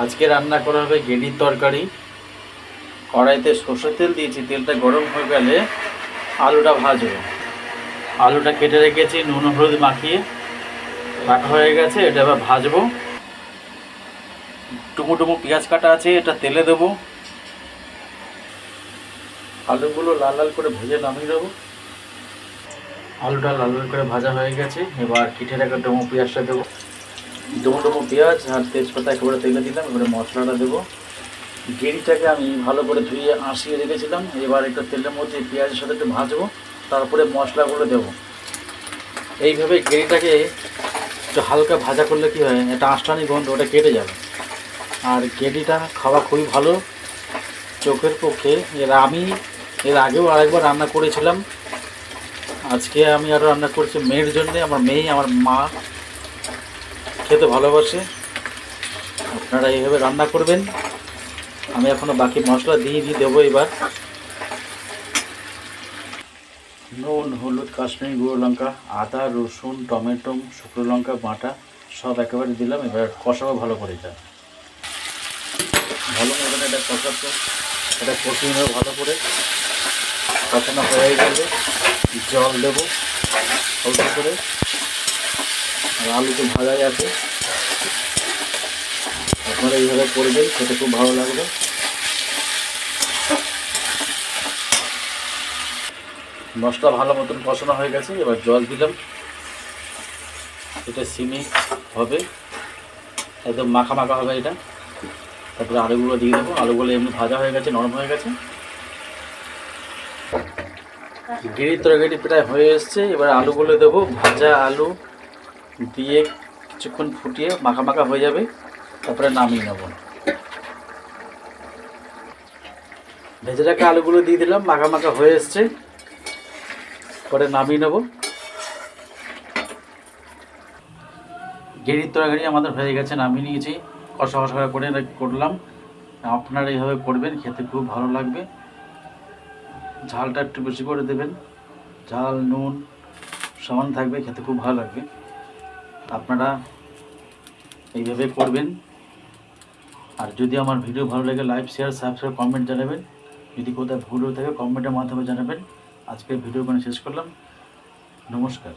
আজকে রান্না করা হবে গেঁড়ির তরকারি। কড়াইতে সরষের তেল দিয়েছি, তেলটা গরম হয়ে গেলে আলুটা ভাজবো। আলুটা কেটে রেখেছি, নুন হলুদ মাখিয়ে রাখা হয়ে গেছে। এটা এবার ভাজবো। টুকু টুকু পেঁয়াজ কাটা আছে, এটা তেলে দেবো। আলুগুলো লাল লাল করে ভেজে নামিয়ে দেবো। আলুটা লাল লাল করে ভাজা হয়ে গেছে। এবার কেটে রাখা ডুমো পেঁয়াজটা দেবো। ডুমো ডুমো পেঁয়াজ আর তেজপাতা একেবারে তেলে দিলাম। এবারে মশলাটা দেবো। গেঁড়িটাকে আমি ভালো করে ধুয়ে আঁশিয়ে রেখেছিলাম। এবার একটু তেলের মধ্যে পেঁয়াজের সাথে একটু ভাজবো, তারপরে মশলাগুলো দেবো। এইভাবে গেঁড়িটাকে একটু হালকা ভাজা করলে কী হয়, একটা আঁশটানি গন্ধ ওটা কেটে যাবে। আর গেঁড়িটা খাওয়া খুবই ভালো চোখের পক্ষে। এর আগেও আরেকবার রান্না করেছিলাম। আজকে আমি আরও রান্না করছি মেয়ের জন্যে। আমার মেয়ে, আমার মা খেতে ভালোবাসে। আপনারা এইভাবে রান্না করবেন। আমি এখনও বাকি মশলা দিয়ে দেবো। এবার নুন, হলুদ, কাশ্মীরি গুঁড়ো লঙ্কা, আদা, রসুন, টমেটো, শুকনো লঙ্কা বাটা সব একেবারে দিলাম। এবার কষাবো ভালো করে। এটা ভালো মতন এটা কষাবো। এটা কষিয়ে নেবো ভালো করে। কষানো হয়ে গেলে জল দেবো অল্প করে। আর আলু তো ভাজাই আছে, আপনারা এইভাবে করবেন, খেতে খুব ভালো লাগবে। মশলা ভালো মতন কষানো হয়ে গেছে। এবার জল দিলাম। এটা সিমে হবে, একদম মাখা মাখা হবে এটা। তারপরে আলুগুলো দিয়ে দেবো। আলুগুলো এমনি ভাজা হয়ে গেছে, নরম হয়ে গেছে। গেঁড়ির তরকারি প্রায় হয়ে এসছে। এবার আলুগুলো দেবো। ভাজা আলু দিয়ে কিছুক্ষণ ফুটিয়ে মাখা মাখা হয়ে যাবে, তারপরে নামিয়ে নেব। ভেজে রাখা আলুগুলো দিয়ে দিলাম, মাখা মাখা হয়ে এসছে। পরে নামিয়ে নেব। গেঁড়ির তরকারি আমাদের হয়ে গেছে, নামিয়ে নিয়েছি। কষা কষা করে করলাম। আপনারা এইভাবে করবেন, খেতে খুব ভালো লাগবে। ঝালটা একটু বেশি করে দেবেন। ঝাল নুন সমান থাকবে, খেতে খুব ভালো লাগবে। আপনারা এইভাবে করবেন। আর যদি আমার ভিডিও ভালো লাগে, লাইক, শেয়ার, সাবস্ক্রাইব, কমেন্ট জানাবেন। যদি কোথাও ভুল হয়ে থাকে কমেন্টের মাধ্যমে জানাবেন। আজকের ভিডিও শেষ করলাম। নমস্কার।